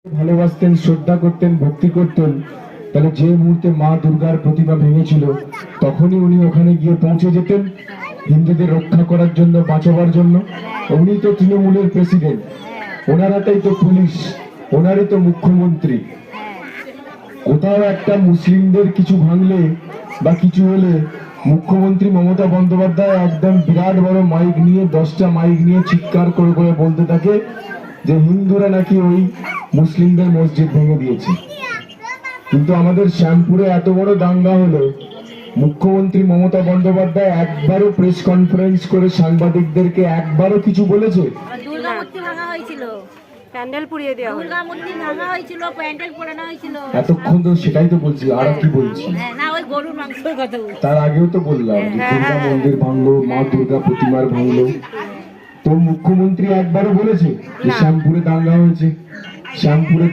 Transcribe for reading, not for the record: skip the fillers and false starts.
ভালোবাসতেন, শ্রদ্ধা করতেন, ভক্তি করতেন, তাহলে যে মুহূর্তে মা দুর্গার প্রতিমা ভেঙেছিল তখনই উনি ওখানে গিয়ে পৌঁছে যেতেন হিন্দুদের রক্ষা করার জন্য, বাঁচাবার জন্য। উনি তো তৃণমূলের প্রেসিডেন্ট, ওনার হাতেই তো পুলিশ, ওনারই তো মুখ্যমন্ত্রী। কোথাও একটা মুসলিমদের কিছু ভাঙলে বা কিছু হলে মুখ্যমন্ত্রী মমতা বন্দ্যোপাধ্যায় একদম বিরাট বড় মাইক নিয়ে, 10টা মাইক নিয়ে চিৎকার করে করে বলতে থাকে যে হিন্দুরা নাকি ওই মুসলিমদের মসজিদ ভেঙে দিয়েছে। কিন্তু আমাদের শ্যামপুরে এত বড় দাঙ্গা হলো, মুখ্যমন্ত্রী মমতা বন্দ্যোপাধ্যায় একবারও প্রেস কনফারেন্স করে সাংবাদিকদেরকে একবারও কিছু বলেছে? দুর্গা মূর্তি ভাঙা হয়েছিল, প্যান্ডেল পুড়িয়ে দেওয়া হলো। দুর্গা মূর্তি ভাঙা হয়েছিল, প্যান্ডেল পোড়ানো হয়েছিল। এতক্ষণ তো সেটাই তো বলছি, আর কি বলছি? হ্যাঁ, না ওই গরুর মাংসের কথা বলছি। তার আগেও তো বললাম যে দুর্গা মন্দির ভাঙলো, মা দুর্গা প্রতিমার ভাঙলো। তো মুখ্যমন্ত্রী একবারও বলেছে যে শ্যামপুরে দাঙ্গা হয়েছে? শ্যামপুরে